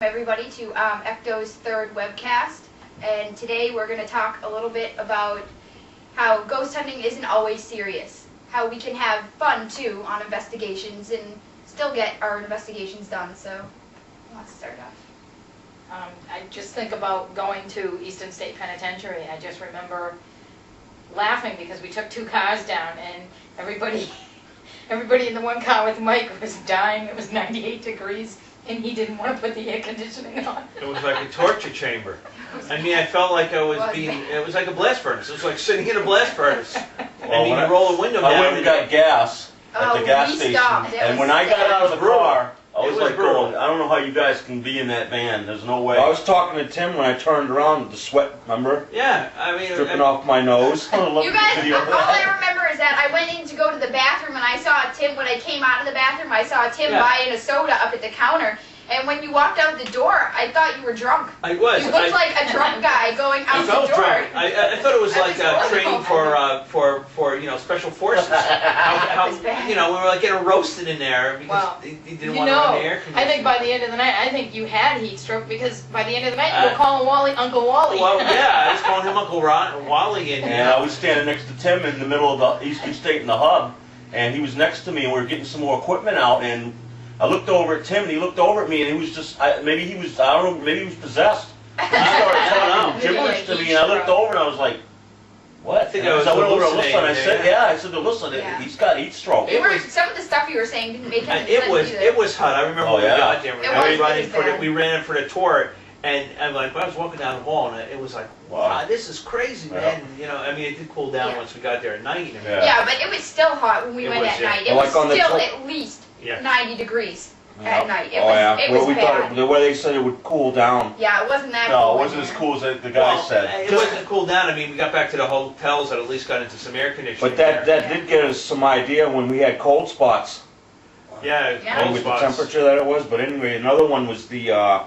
Everybody to ECTO's third webcast, and today we're going to talk a little bit about how ghost hunting isn't always serious, how we can have fun too on investigations and still get our investigations done. So who wants to start off? I just think about going to Eastern State Penitentiary. I just remember laughing because we took 2 cars down and everybody in the one car with Mike was dying. It was 98 degrees. And he didn't want to put the air conditioning on. It was like a torture chamber. I mean, I felt like I was being, it was like a blast furnace. It was like sitting in a blast furnace. Well, and you roll a window down. I went and got gas at the gas station. And when I got out of the car, I was like going, I don't know how you guys can be in that van. There's no way. I was talking to Tim when I turned around, the sweat, remember? Yeah, I mean. Dripping off my nose. You guys, all I remember is that I went in to go to the bathroom and I saw Tim, when I came out of the bathroom, I saw Tim buying a soda up at the counter. And when you walked out the door, I thought you were drunk. I was. You looked like a drunk guy going out the door. Drunk. I thought it was like training for you know, special forces. You know, we were like getting roasted in there because he didn't want to run the air conditioning. I think by the end of the night, I think you had heat stroke because by the end of the night you were calling Wally Uncle Wally. Well, yeah, I was calling him Uncle Wally. And I was standing next to Tim in the middle of the Eastern State in the hub, and he was next to me, and we were getting some more equipment out, and I looked over at Tim, and he looked over at me, and he was just, maybe he was, I don't know, maybe he was possessed. He started calling out gibberish to me, and I looked over, and I was like, what? I think I was went over to listen, hallucinating. I said, I said, listen, he's got heat stroke. Some of the stuff you were saying didn't make any sense It was hot. I remember when we got there. We ran in for the tour, and I'm like, I was walking down the hall, and it was like, wow, this is crazy, man. You know, I mean, it did cool down once we got there at night. Yeah, but it was still hot when we went at night. It was still at least 90 degrees at night. It was we bad. thought the way they said it would cool down. Yeah, it wasn't that cool. No, it wasn't as cool as the guy said. It wasn't cool down. I mean, we got back to the hotels that at least got into some air conditioning. But that did get us some idea when we had cold spots. Yeah, cold with spots. the temperature that it was. But anyway, another one was the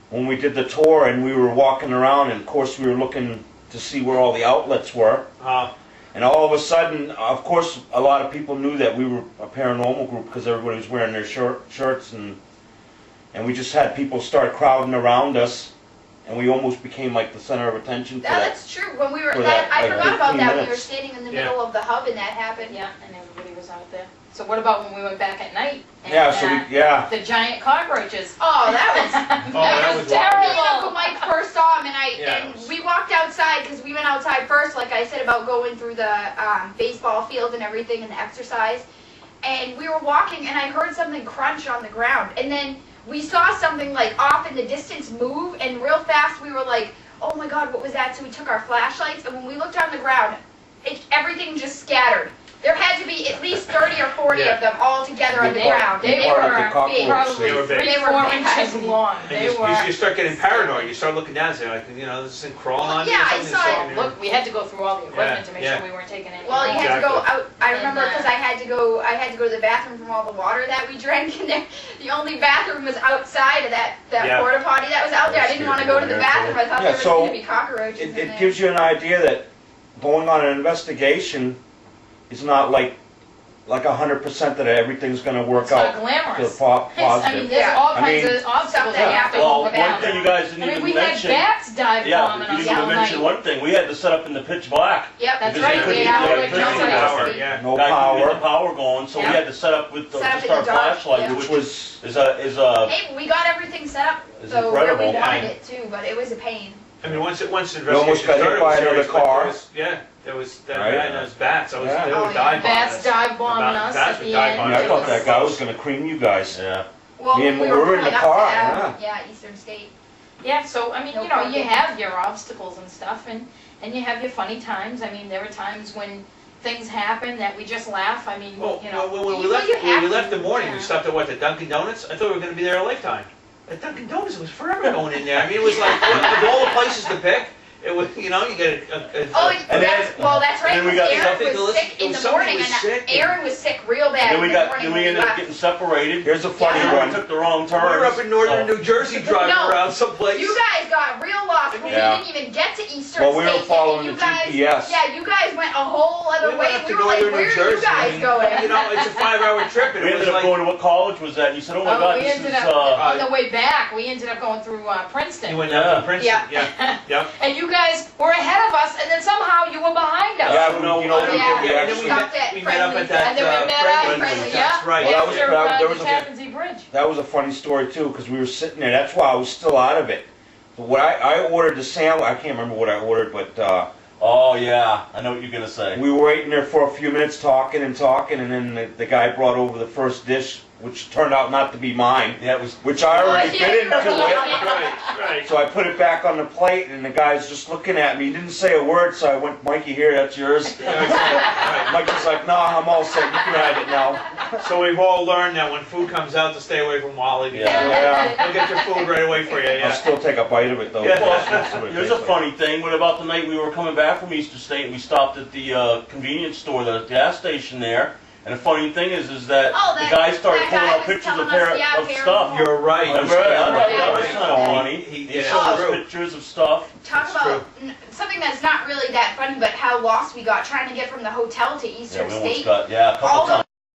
when we did the tour and we were walking around, and of course we were looking to see where all the outlets were. And all of a sudden, of course, a lot of people knew that we were a paranormal group because everybody was wearing their shirts, and we just had people start crowding around us, and we almost became like the center of attention. That's true. When we were, I forgot about that. We were standing in the middle of the hub, and that happened. Yeah, and everybody was out there. So what about when we went back at night? And, the giant cockroaches. Oh, that was terrible. Uncle Mike first saw him, and we walked outside because we went outside first, like I said about going through the baseball field and everything and the exercise. And we were walking, and I heard something crunch on the ground, and then we saw something like off in the distance move, and real fast we were like, "Oh my God, what was that?" So we took our flashlights, and when we looked on the ground, everything just scattered. There had to be at least 30 or 40 of them all together on the ground. They were big. They were big. 3-4 inches long. You start getting paranoid. You start looking down and saying, like, you know, this thing crawling on you. Yeah, I saw it. Look, we had to go through all the equipment to make sure we weren't taking any. Well, you had to go out. I remember because I had to go to the bathroom from all the water that we drank, and the only bathroom was outside of that porta potty that was out there. I didn't want to go to the bathroom. I thought there was going to be cockroaches in there. It gives you an idea that going on an investigation is not like 100% that everything's going to work out. It's not glamorous. Positive. I mean, there's all kinds of obstacles that you have to overcome. One thing you guys didn't even mention. We had bats dive bombing us all night. You didn't even mention one thing. We had to set up in the pitch black. Yep, that's right. We had no power going, so we had to set up with just our flashlight, which is a. Hey, we got everything set up so where we wanted it too, but it was a pain. I mean, once the investigation almost got hit by another car. There was those bats. They would dive bomb us. Bats dive bombing us at the end. I thought that guy was going to cream you guys. Yeah. Well, we were in the car. Eastern State. Yeah, so I mean, you know, you have your obstacles and stuff, and you have your funny times. I mean, there were times when things happen that we just laugh. I mean, you know. When we left the morning, we stopped at the Dunkin' Donuts. I thought we were going to be there a lifetime. At Dunkin' Donuts, it was forever going in there. I mean, it was like of all the places to pick. It was, you know, you get Oh, And that's right. then we got Aaron was sick in the morning, and Aaron was sick real bad. Then we ended up getting separated. Here's a funny one. We took the wrong turn. We were up in northern New Jersey driving around someplace. You guys got real lost. We didn't even get to Eastern Well, we were State. following the guys, GPS. Yeah, you guys went a whole other way. Went up We to were like, northern where New are Jersey. you guys going? You know, it's a 5-hour trip. And We it was ended up like, going to what college was that? And you said, oh my God, we this ended is... up, on the way back, we ended up going through Princeton. you went down to Princeton. Yeah. And you guys were ahead of us, and then somehow you were behind us. Yeah, you know, And then actually, we met up at that And then we met up, Friendly. yeah. That's right. Well, that was- After there was the a- Tappan Zee Bridge. that was a funny story too, because we were sitting there. That's why I was still out of it. But what I ordered the sandwich. I can't remember what I ordered, but Oh, yeah. I know what you're going to say. we were waiting there for a few minutes talking, and then the guy brought over the first dish, which turned out not to be mine. Yeah, it was... Which I already bit into it. Right. So I put it back on the plate, and the guy's just looking at me. He didn't say a word, so I went, Mikey, here, that's yours. Mikey's like, nah, I'm all set. You can have it now. So we've all learned that when food comes out to stay away from Wally. Yeah. They'll get your food right away for you. I'll Yeah. still take a bite of it, though. Here's a funny thing. What about the night we were coming back from Eastern State and we stopped at the convenience store, the gas station there? And the funny thing is that the guy started pulling out pictures of stuff. You're right. Remember? That was kind of funny. He showed us true. pictures of stuff. Talk about something that's not really that funny, but how lost we got trying to get from the hotel to Yeah, Eastern we almost State. got, a couple All those